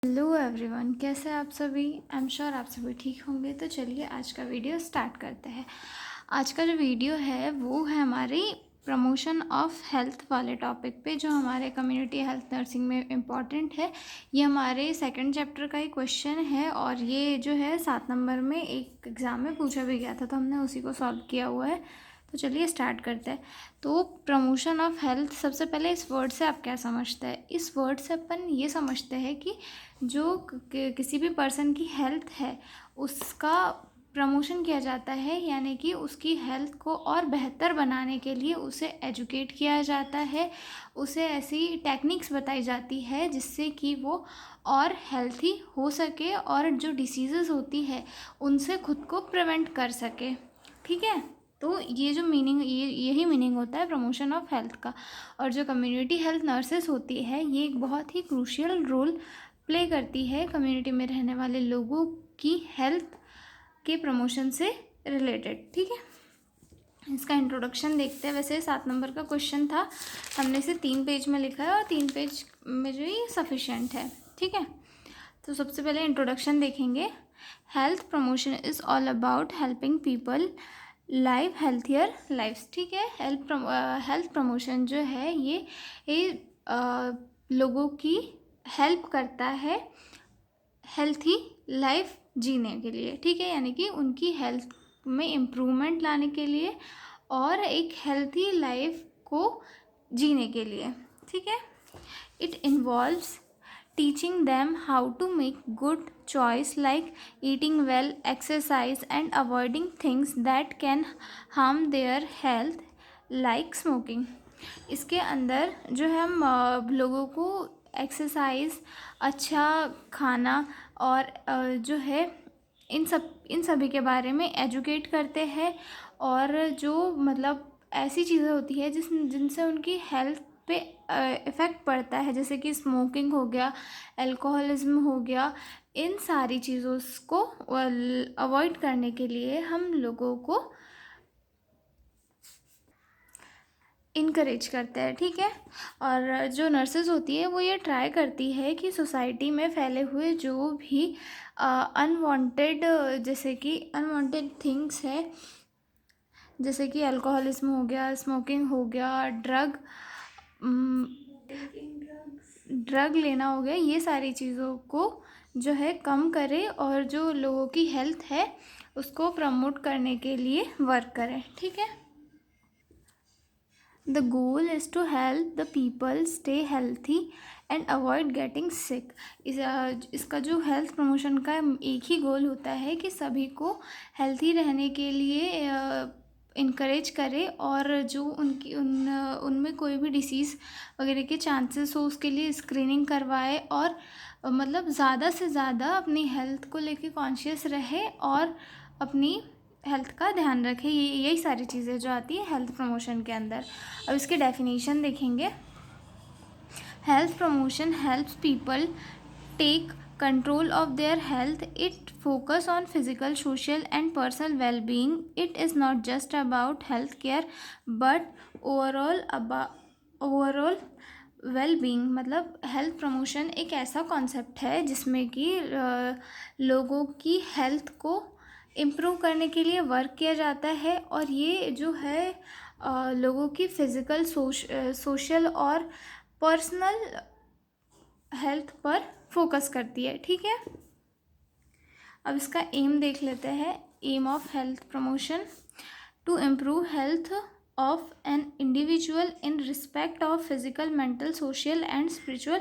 Hello everyone, कैसे हैं आप सभी। आई एम श्योर आप सभी ठीक होंगे। तो चलिए आज का वीडियो स्टार्ट करते हैं। आज का जो वीडियो है वो है हमारी प्रमोशन ऑफ हेल्थ वाले टॉपिक पे, जो हमारे कम्युनिटी हेल्थ नर्सिंग में इम्पॉर्टेंट है। ये हमारे सेकंड चैप्टर का ही क्वेश्चन है और ये जो है 7 नंबर में एक एग्ज़ाम में पूछा भी गया था, तो हमने उसी को सॉल्व किया हुआ है। तो चलिए स्टार्ट करते हैं। तो प्रमोशन ऑफ हेल्थ, सबसे पहले इस वर्ड से आप क्या समझते हैं। इस वर्ड से अपन ये समझते हैं कि जो किसी भी पर्सन की हेल्थ है उसका प्रमोशन किया जाता है, यानी कि उसकी हेल्थ को और बेहतर बनाने के लिए उसे एजुकेट किया जाता है, उसे ऐसी टेक्निक्स बताई जाती है जिससे कि वो और हेल्थी हो सके और जो डिसीज़ेस होती है उनसे खुद को प्रिवेंट कर सके। ठीक है, तो ये जो मीनिंग, यही मीनिंग होता है प्रमोशन ऑफ हेल्थ का। और जो कम्युनिटी हेल्थ नर्सेस होती है ये एक बहुत ही क्रूशियल रोल प्ले करती है कम्युनिटी में रहने वाले लोगों की हेल्थ के प्रमोशन से रिलेटेड। ठीक है, इसका इंट्रोडक्शन देखते हैं। वैसे 7 नंबर का क्वेश्चन था, हमने इसे 3 पेज में लिखा है और 3 पेज में जो ये सफिशेंट है। ठीक है, तो सबसे पहले इंट्रोडक्शन देखेंगे। Health promotion is all about helping people live healthier lifes. ठीक है, हेल्थ प्रमोशन जो है ये लोगों की हेल्प करता है हेल्थी लाइफ जीने के लिए। ठीक है, यानी कि उनकी हेल्थ में इम्प्रूवमेंट लाने के लिए और एक हेल्थी लाइफ को जीने के लिए। ठीक है, it involves teaching them how to make good choice like eating well, exercise and avoiding things that can harm their health like smoking। इसके अंदर जो है हम लोगों को एक्सरसाइज, अच्छा खाना और जो है इन सभी के बारे में एजुकेट करते हैं। और जो मतलब ऐसी चीज़ें होती है जिनसे उनकी हेल्थ पे इफ़ेक्ट पड़ता है, जैसे कि स्मोकिंग हो गया, अल्कोहलिज्म हो गया, इन सारी चीज़ों को अवॉइड करने के लिए हम लोगों को इनकरेज करते हैं। ठीक है, और जो नर्सेज होती है वो ये ट्राई करती है कि सोसाइटी में फैले हुए जो भी अनवांटेड, जैसे कि अनवांटेड थिंग्स है, जैसे कि अल्कोहलिज्म हो गया, स्मोकिंग हो गया, ड्रग लेना हो गया, ये सारी चीज़ों को जो है कम करे और जो लोगों की हेल्थ है उसको प्रमोट करने के लिए वर्क करें। ठीक है, the goal is to help the people stay healthy and avoid getting sick. इसका जो हेल्थ प्रमोशन का एक ही गोल होता है कि सभी को हेल्थी रहने के लिए इनकरेज करे और जो उनमें कोई भी डिसीज़ वगैरह के चांसेस हो उसके लिए स्क्रीनिंग करवाए और मतलब ज़्यादा से ज़्यादा अपनी हेल्थ को लेके कॉन्शियस रहे और अपनी हेल्थ का ध्यान रखे। यही सारी चीज़ें जो आती है हेल्थ प्रमोशन के अंदर। अब इसकी डेफिनेशन देखेंगे। Health promotion helps people take control of their health. It focus on physical, social and personal well-being. It is not just about health care but overall well-being. मतलब हेल्थ प्रमोशन एक ऐसा concept है जिसमें कि लोगों की हेल्थ को इम्प्रूव करने के लिए वर्क किया जाता है और ये जो है लोगों की फिज़िकल, सोशल और पर्सनल हेल्थ पर फोकस करती है। ठीक है, अब इसका एम देख लेते हैं। Aim of health promotion to improve health of an individual in respect of physical, mental, social and spiritual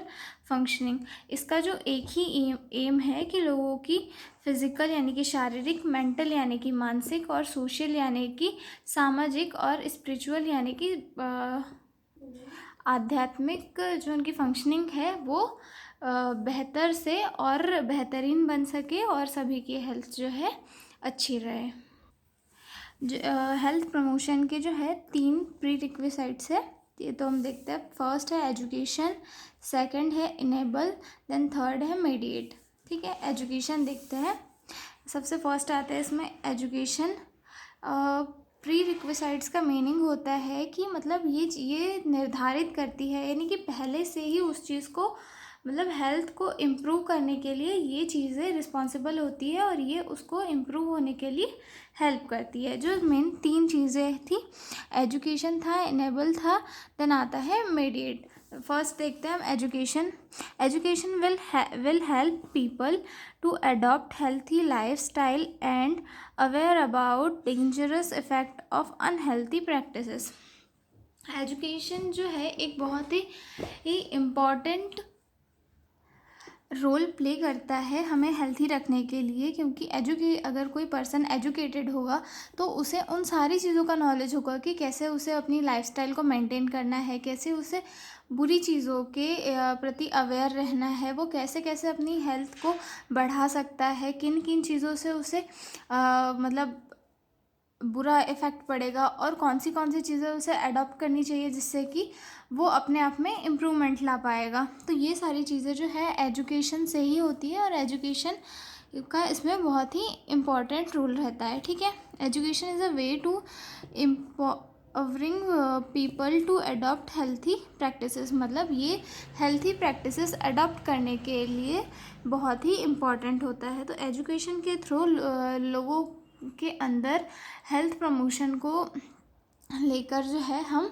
functioning. इसका जो एक ही एम है कि लोगों की फिजिकल यानी कि शारीरिक, मेंटल यानी कि मानसिक और सोशल यानी कि सामाजिक और स्पिरिचुअल यानी कि आध्यात्मिक जो उनकी फंक्शनिंग है वो बेहतर से और बेहतरीन बन सके और सभी की हेल्थ जो है अच्छी रहे। हेल्थ प्रमोशन के जो है 3 प्री रिक्विजिट्स है, ये तो हम देखते हैं। फर्स्ट है एजुकेशन, सेकंड है इनेबल, देन थर्ड है मीडिएट। ठीक है, एजुकेशन देखते हैं। सबसे फर्स्ट आता है इसमें एजुकेशन। प्री रिक्विजिट्स का मीनिंग होता है कि मतलब ये निर्धारित करती है, यानी कि पहले से ही उस चीज़ को मतलब हेल्थ को इम्प्रूव करने के लिए ये चीज़ें रिस्पॉन्सिबल होती है और ये उसको इम्प्रूव होने के लिए हेल्प करती है। जो मेन 3 चीज़ें थी, एजुकेशन था, इनेबल था, देन आता है मीडिएट। फर्स्ट देखते हैं हम education. Education will help people to adopt healthy lifestyle and aware about dangerous effect of unhealthy practices. Education जो है एक बहुत ही इम्पॉर्टेंट रोल प्ले करता है हमें हेल्थी रखने के लिए, क्योंकि अगर कोई पर्सन एजुकेटेड होगा तो उसे उन सारी चीज़ों का नॉलेज होगा कि कैसे उसे अपनी लाइफस्टाइल को मेंटेन करना है, कैसे उसे बुरी चीज़ों के प्रति अवेयर रहना है, वो कैसे कैसे अपनी हेल्थ को बढ़ा सकता है, किन किन चीज़ों से उसे मतलब बुरा इफ़ेक्ट पड़ेगा और कौन सी चीज़ें उसे अडॉप्ट करनी चाहिए जिससे कि वो अपने आप में इम्प्रूवमेंट ला पाएगा। तो ये सारी चीज़ें जो है एजुकेशन से ही होती है और एजुकेशन का इसमें बहुत ही इम्पॉर्टेंट रोल रहता है। ठीक है, education is a way to empowering people to adopt healthy practices. मतलब ये हेल्थी प्रैक्टिसेस अडॉप्ट करने के लिए बहुत ही इम्पॉर्टेंट होता है। तो एजुकेशन के थ्रू लोगों के अंदर हेल्थ प्रमोशन को लेकर जो है हम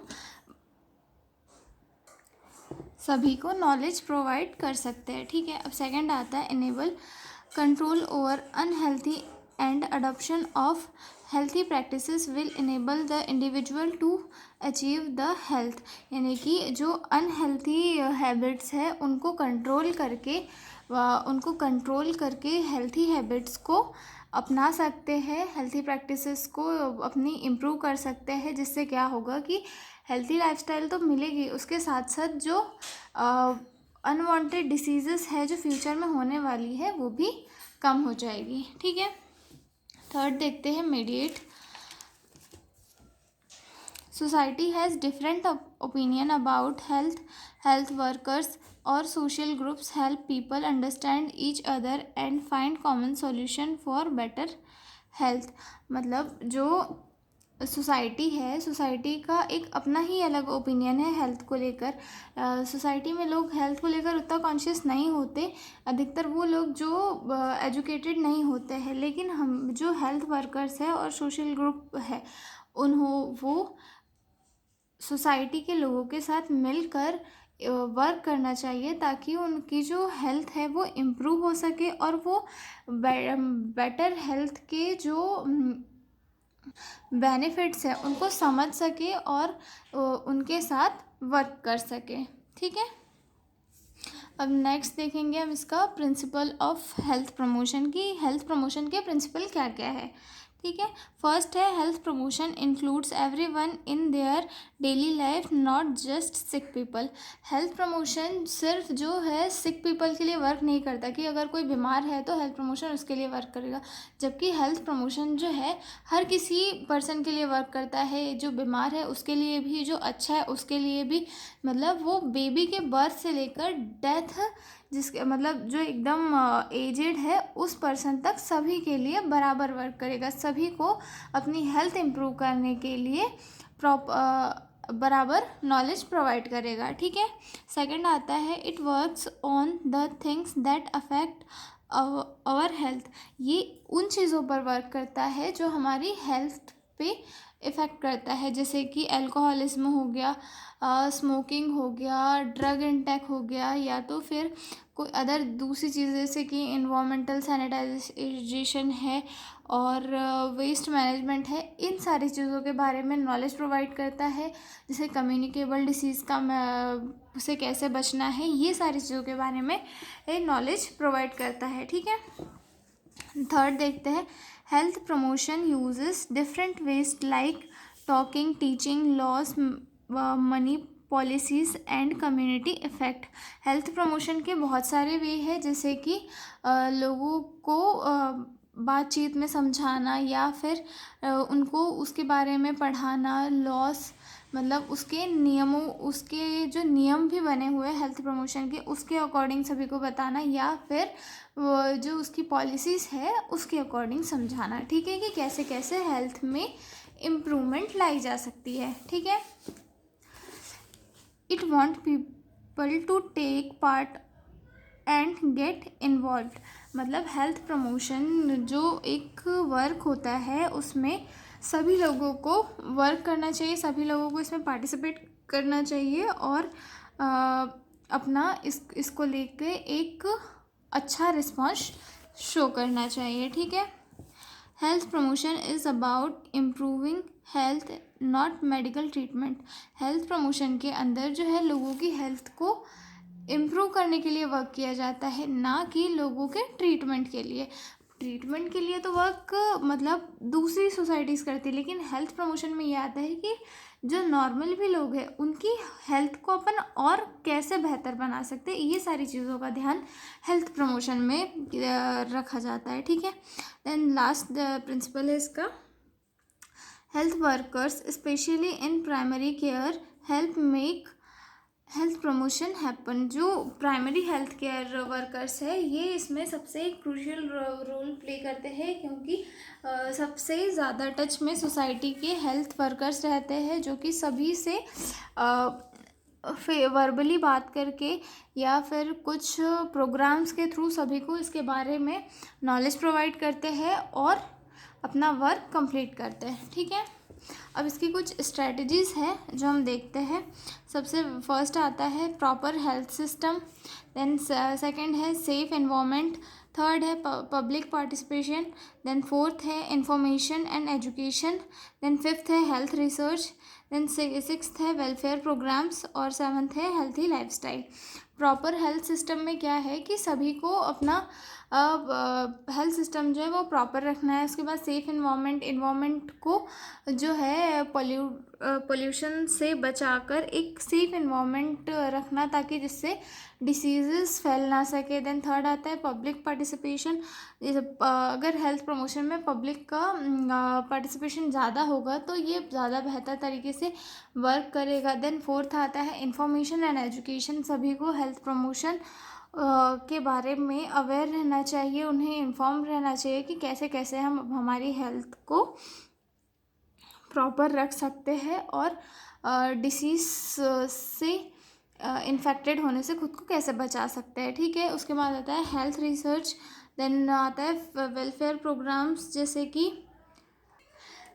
सभी को नॉलेज प्रोवाइड कर सकते हैं। ठीक है, अब सेकंड आता है enable, control over unhealthy and adoption of healthy practices will enable the individual to achieve the health. यानी कि जो अनहेल्थी हैबिट्स है उनको कंट्रोल करके हेल्थी हैबिट्स को अपना सकते हैं, हेल्थी प्रैक्टिसेस को अपनी इम्प्रूव कर सकते हैं, जिससे क्या होगा कि हेल्थी लाइफस्टाइल तो मिलेगी, उसके साथ साथ जो अनवांटेड डिसीजेस है जो फ्यूचर में होने वाली है वो भी कम हो जाएगी। ठीक है, थर्ड देखते हैं mediate. Society has different opinion about health workers और social groups help people understand each other and find common solution for better health. मतलब जो सोसाइटी है, सोसाइटी का एक अपना ही अलग ओपिनियन है हेल्थ को लेकर। सोसाइटी में लोग हेल्थ को लेकर उतना कॉन्शियस नहीं होते, अधिकतर वो लोग जो एजुकेटेड नहीं होते हैं, लेकिन हम जो हेल्थ वर्कर्स है और सोशल ग्रुप है वो सोसाइटी के लोगों के साथ मिलकर वर्क करना चाहिए ताकि उनकी जो हेल्थ है वो इम्प्रूव हो सके और वो बेटर हेल्थ के जो बेनिफिट्स है उनको समझ सके और उनके साथ वर्क कर सके। ठीक है, अब नेक्स्ट देखेंगे हम इसका प्रिंसिपल ऑफ हेल्थ प्रमोशन की हेल्थ प्रमोशन के प्रिंसिपल क्या क्या है। ठीक है, फर्स्ट है health promotion includes everyone in their daily life not just sick people. Health promotion सिर्फ जो है सिक पीपल के लिए वर्क नहीं करता कि अगर कोई बीमार है तो हेल्थ प्रमोशन उसके लिए वर्क करेगा, जबकि हेल्थ प्रमोशन जो है हर किसी पर्सन के लिए वर्क करता है, जो बीमार है उसके लिए भी, जो अच्छा है उसके लिए भी। मतलब वो बेबी के बर्थ से लेकर डेथ, जिसके मतलब जो एकदम एजेड है उस पर्सन तक सभी के लिए बराबर वर्क करेगा, सभी को अपनी हेल्थ इम्प्रूव करने के लिए बराबर नॉलेज प्रोवाइड करेगा। ठीक है, सेकंड आता है it works on the things that affect our health. ये उन चीज़ों पर वर्क करता है जो हमारी हेल्थ पे इफ़ेक्ट करता है, जैसे कि अल्कोहलिज्म हो गया, स्मोकिंग हो गया, ड्रग इंटेक हो गया, या तो फिर कोई अदर दूसरी चीज़ जैसे कि इन्वामेंटल सैनिटाइजेशन है और वेस्ट मैनेजमेंट है। इन सारी चीज़ों के बारे में नॉलेज प्रोवाइड करता है, जैसे कम्युनिकेबल डिसीज़ का उसे कैसे बचना है, ये सारी चीज़ों के बारे में नॉलेज प्रोवाइड करता है। ठीक है, थर्ड देखते हैं health promotion uses different ways like talking, teaching, loss, money, policies and community effect. Health promotion के बहुत सारे वे हैं, जैसे कि लोगों को बातचीत में समझाना या फिर उनको उसके बारे में पढ़ाना, लॉस मतलब उसके जो नियम भी बने हुए हैं हेल्थ प्रमोशन के उसके अकॉर्डिंग सभी को बताना, या फिर वो जो उसकी पॉलिसीज़ है उसके अकॉर्डिंग समझाना। ठीक है, कि कैसे कैसे हेल्थ में इम्प्रूवमेंट लाई जा सकती है। ठीक है, it want people to take part and get involve. मतलब हेल्थ प्रमोशन जो एक वर्क होता है उसमें सभी लोगों को वर्क करना चाहिए, सभी लोगों को इसमें पार्टिसिपेट करना चाहिए और अपना इसको लेके एक अच्छा रिस्पॉन्स शो करना चाहिए। ठीक है। Health promotion is about improving health not medical treatment. Health promotion के अंदर जो है लोगों की हेल्थ को इम्प्रूव करने के लिए वर्क किया जाता है, ना कि लोगों के ट्रीटमेंट के लिए। ट्रीटमेंट के लिए तो वर्क मतलब दूसरी सोसाइटीज़ करती है, लेकिन हेल्थ प्रमोशन में ये आता है कि जो नॉर्मल भी लोग हैं उनकी हेल्थ को अपन और कैसे बेहतर बना सकते हैं, ये सारी चीज़ों का ध्यान हेल्थ प्रमोशन में रखा जाता है। ठीक है। देन लास्ट प्रिंसिपल है इसका, health workers specially in primary care help make health promotion happen. जो प्राइमरी हेल्थ केयर वर्कर्स है ये इसमें सबसे क्रूशियल रोल प्ले करते हैं, क्योंकि सबसे ज़्यादा टच में सोसाइटी के हेल्थ वर्कर्स रहते हैं, जो कि सभी से वर्बली बात करके या फिर कुछ प्रोग्राम्स के थ्रू सभी को इसके बारे में नॉलेज प्रोवाइड करते हैं और अपना वर्क कंप्लीट करते हैं। ठीक है। अब इसकी कुछ स्ट्रेटजीज़ है जो हम देखते हैं। सबसे फर्स्ट आता है proper health system, then second है सेफ एनवायरनमेंट, थर्ड है पब्लिक पार्टिसिपेशन, देन फोर्थ है information and education, then fifth है हेल्थ रिसर्च, देन सिक्स्थ है वेलफेयर प्रोग्राम्स और सेवन्थ है healthy lifestyle. Proper health system में क्या है कि सभी को अपना हेल्थ सिस्टम जो है वो प्रॉपर रखना है। उसके बाद सेफ इन्वामेंट को जो है पोल्यूशन से बचाकर एक सेफ इन्वामेंट रखना, ताकि जिससे डिसीजेस फैल ना सके। देन थर्ड आता है पब्लिक पार्टिसिपेशन। अगर हेल्थ प्रमोशन में पब्लिक का पार्टिसिपेशन ज़्यादा होगा तो ये ज़्यादा बेहतर तरीके से वर्क करेगा। देन फोर्थ आता है इंफॉर्मेशन एंड एजुकेशन। सभी को हेल्थ प्रमोशन के बारे में अवेयर रहना चाहिए, उन्हें इन्फॉर्म रहना चाहिए कि कैसे कैसे हम हमारी हेल्थ को प्रॉपर रख सकते हैं और डिसीज़ से इन्फेक्टेड होने से खुद को कैसे बचा सकते हैं। ठीक है। उसके बाद आता है हेल्थ रिसर्च, देन आता है वेलफेयर प्रोग्राम्स, जैसे कि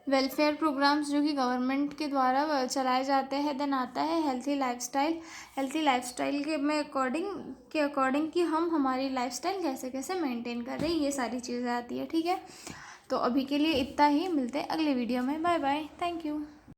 वेलफेयर प्रोग्राम्स जो कि गवर्नमेंट के द्वारा चलाए जाते हैं। देन आता है हेल्थी लाइफस्टाइल। हेल्थी लाइफस्टाइल के में अकॉर्डिंग कि हम हमारी लाइफस्टाइल कैसे कैसे मेंटेन कर रहे हैं, ये सारी चीज़ें आती है। ठीक है। तो अभी के लिए इतना ही, मिलते हैं अगले वीडियो में। Bye bye, thank you.